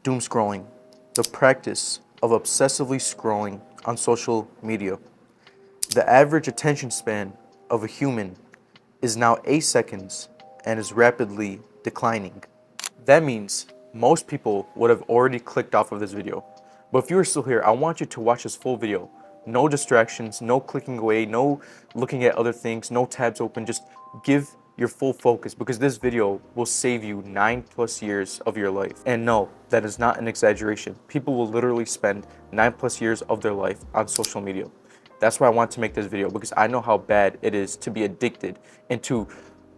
Doom scrolling, the practice of obsessively scrolling on social media. The average attention span of a human is now 8 seconds and is rapidly declining. That means most people would have already clicked off of this video. But if you are still here, I want you to watch this full video. No distractions, no clicking away, no looking at other things, no tabs open. Just give your full focus because this video will save you 9+ years of your life. And no, that is not an exaggeration. People will literally spend 9+ years of their life on social media. That's why I want to make this video, because I know how bad it is to be addicted and to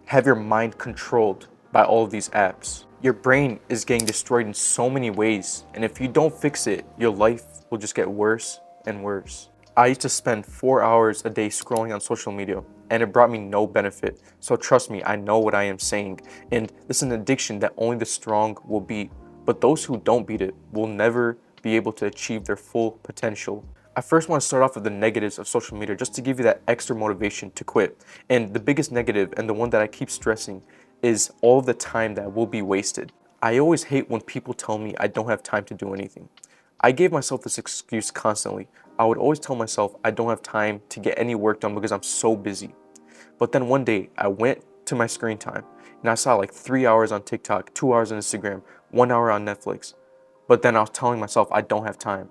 have your mind controlled by all of these apps. Your brain is getting destroyed in so many ways, and if you don't fix it, your life will just get worse and worse. I used to spend 4 hours a day scrolling on social media, and it brought me no benefit. So trust me, I know what I am saying. And this is an addiction that only the strong will beat. But those who don't beat it will never be able to achieve their full potential. I first want to start off with the negatives of social media just to give you that extra motivation to quit. And the biggest negative, and the one that I keep stressing, is all the time that will be wasted. I always hate when people tell me I don't have time to do anything. I gave myself this excuse constantly. I would always tell myself I don't have time to get any work done because I'm so busy. But then one day I went to my screen time and I saw like 3 hours on TikTok, 2 hours on Instagram, 1 hour on Netflix. But then I was telling myself I don't have time.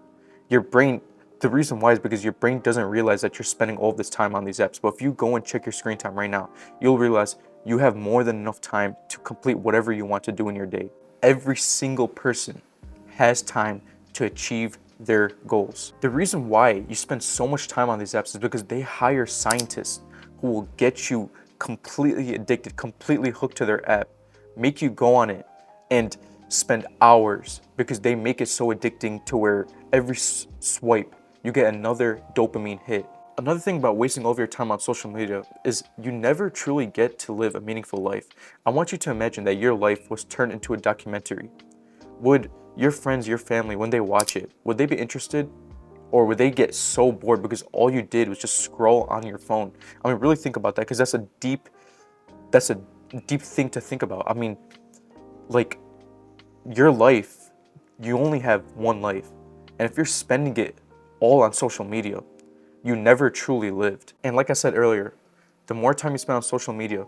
Your brain, the reason why is because your brain doesn't realize that you're spending all this time on these apps. But if you go and check your screen time right now, you'll realize you have more than enough time to complete whatever you want to do in your day. Every single person has time to achieve their goals. The reason why you spend so much time on these apps is because they hire scientists who will get you completely addicted, completely hooked to their app, make you go on it and spend hours because they make it so addicting to where every swipe you get another dopamine hit. Another thing about wasting all of your time on social media is you never truly get to live a meaningful life. I want you to imagine that your life was turned into a documentary. Would your friends, your family, when they watch it, would they be interested? Or would they get so bored because all you did was just scroll on your phone? I mean, really think about that, because that's a deep thing to think about. I mean, like, your life, you only have one life. And if you're spending it all on social media, you never truly lived. And like I said earlier, the more time you spend on social media,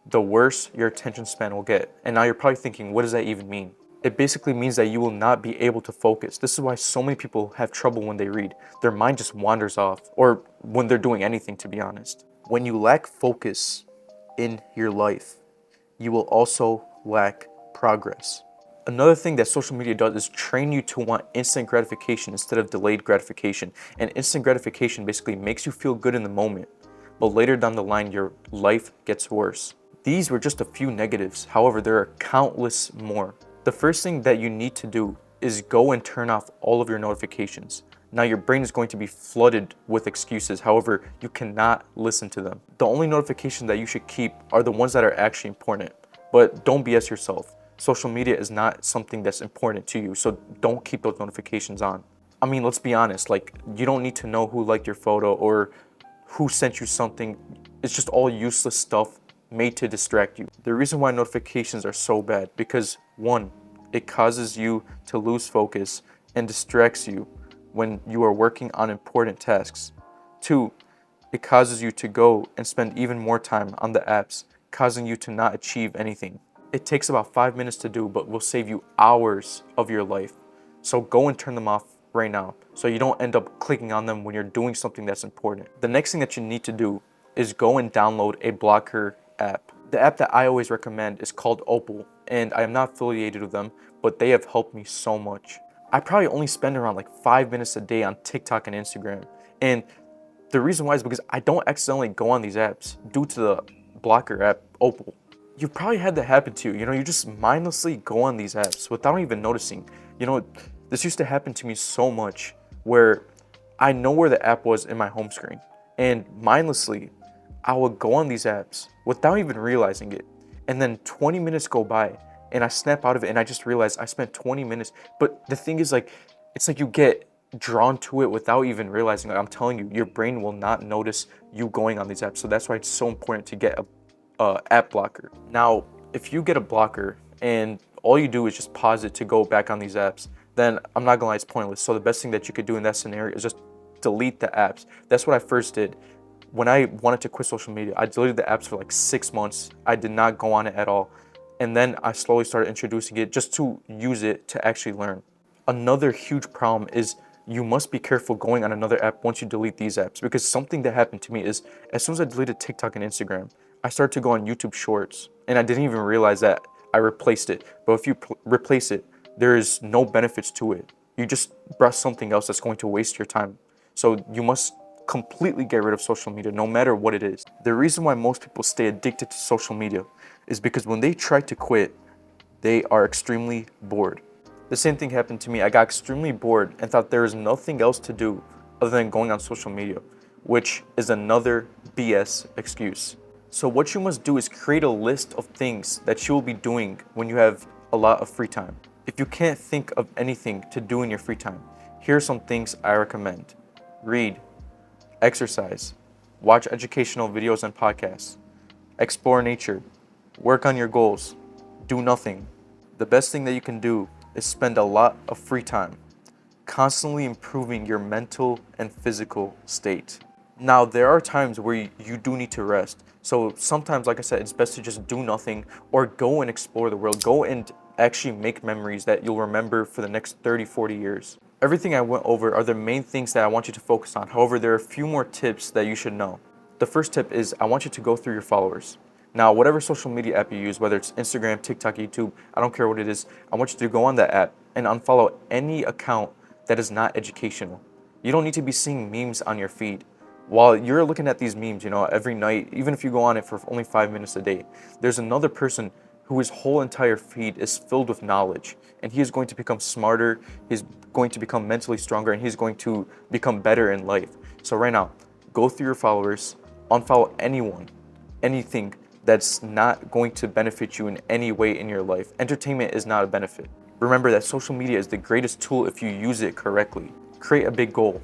the worse your attention span will get. And now you're probably thinking, what does that even mean? It basically means that you will not be able to focus. This is why so many people have trouble when they read. Their mind just wanders off, or when they're doing anything, to be honest. When you lack focus in your life, you will also lack progress. Another thing that social media does is train you to want instant gratification instead of delayed gratification. And instant gratification basically makes you feel good in the moment, but later down the line, your life gets worse. These were just a few negatives. However, there are countless more. The first thing that you need to do is go and turn off all of your notifications. Now your brain is going to be flooded with excuses. However, you cannot listen to them. The only notifications that you should keep are the ones that are actually important. But don't BS yourself. Social media is not something that's important to you, so don't keep those notifications on. I mean, let's be honest, like, you don't need to know who liked your photo or who sent you something. It's just all useless stuff made to distract you. The reason why notifications are so bad, because one, it causes you to lose focus and distracts you when you are working on important tasks. Two, it causes you to go and spend even more time on the apps, causing you to not achieve anything. It takes about 5 minutes to do, but will save you hours of your life. So go and turn them off right now, so you don't end up clicking on them when you're doing something that's important. The next thing that you need to do is go and download a blocker app. The app that I always recommend is called Opal, and I am not affiliated with them, but they have helped me so much. I probably only spend around like 5 minutes a day on TikTok and Instagram. And the reason why is because I don't accidentally go on these apps due to the blocker app, Opal. You've probably had that happen to you. You know, you just mindlessly go on these apps without even noticing. You know, this used to happen to me so much where I know where the app was in my home screen, and mindlessly, I would go on these apps without even realizing it. And then 20 minutes go by and I snap out of it and I just realize I spent 20 minutes. But the thing is, like, it's like you get drawn to it without even realizing. Like, I'm telling you, your brain will not notice you going on these apps. So that's why it's so important to get a app blocker. Now, if you get a blocker and all you do is just pause it to go back on these apps, then I'm not gonna lie, it's pointless. So the best thing that you could do in that scenario is just delete the apps. That's what I first did. When I wanted to quit social media, I deleted the apps for like 6 months. I did not go on it at all. And then I slowly started introducing it just to use it to actually learn. Another huge problem is you must be careful going on another app once you delete these apps, because something that happened to me is as soon as I deleted TikTok and Instagram, I started to go on YouTube Shorts, and I didn't even realize that I replaced it. But if you replace it, there is no benefits to it. You just brush something else that's going to waste your time. So you must completely get rid of social media, no matter what it is. The reason why most people stay addicted to social media is because when they try to quit, they are extremely bored. The same thing happened to me. I got extremely bored and thought there is nothing else to do other than going on social media, which is another BS excuse. So what you must do is create a list of things that you will be doing when you have a lot of free time. If you can't think of anything to do in your free time, here are some things I recommend. Read, exercise, watch educational videos and podcasts, explore nature, work on your goals, do nothing. The best thing that you can do is spend a lot of free time constantly improving your mental and physical state. Now, there are times where you do need to rest. So sometimes, like I said, it's best to just do nothing or go and explore the world. Go and actually make memories that you'll remember for the next 30, 40 years. Everything I went over are the main things that I want you to focus on. However, there are a few more tips that you should know. The first tip is I want you to go through your followers. Now, whatever social media app you use, whether it's Instagram, TikTok, YouTube, I don't care what it is, I want you to go on that app and unfollow any account that is not educational. You don't need to be seeing memes on your feed. While you're looking at these memes, every night, even if you go on it for only 5 minutes a day, there's another person whose whole entire feed is filled with knowledge, and he is going to become smarter, he's going to become mentally stronger, and he's going to become better in life. So right now, go through your followers, unfollow anyone, anything that's not going to benefit you in any way in your life. Entertainment is not a benefit. Remember that social media is the greatest tool if you use it correctly. Create a big goal.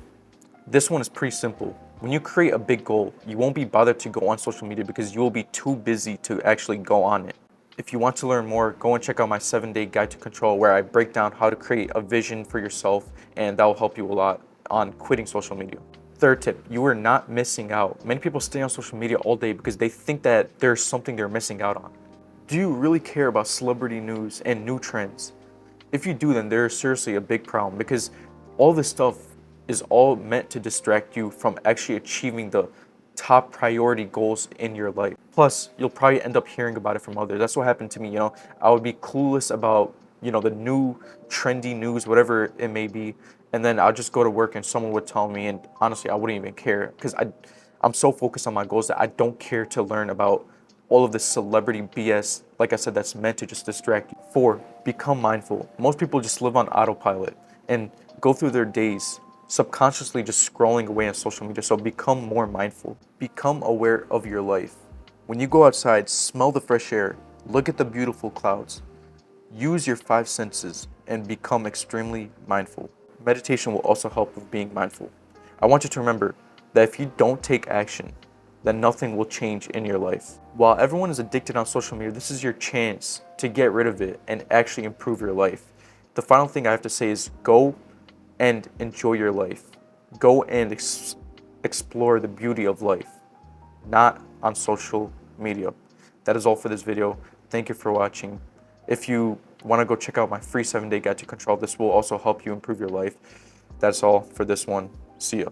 This one is pretty simple. When you create a big goal, you won't be bothered to go on social media because you will be too busy to actually go on it. If you want to learn more, go and check out my 7-day guide to control, where I break down how to create a vision for yourself, and that will help you a lot on quitting social media. Third tip, you are not missing out. Many people stay on social media all day because they think that there's something they're missing out on. Do you really care about celebrity news and new trends? If you do, then there's seriously a big problem, because all this stuff is all meant to distract you from actually achieving the top priority goals in your life. Plus, you'll probably end up hearing about it from others. That's what happened to me. I would be clueless about, the new trendy news, whatever it may be. And then I'll just go to work and someone would tell me, and honestly, I wouldn't even care, because I'm so focused on my goals that I don't care to learn about all of this celebrity BS, like I said, that's meant to just distract you. 4, become mindful. Most people just live on autopilot and go through their days subconsciously just scrolling away on social media. So become more mindful. Become aware of your life. When you go outside, smell the fresh air, look at the beautiful clouds. Use your 5 senses and become extremely mindful. Meditation will also help with being mindful. I want you to remember that if you don't take action, then nothing will change in your life. While everyone is addicted on social media, this is your chance to get rid of it and actually improve your life. The final thing I have to say is go and enjoy your life. Go and explore the beauty of life, not on social media. That is all for this video. Thank you for watching. If you want to go check out my free 7-day guide to control, this will also help you improve your life. That's all for this one. See ya.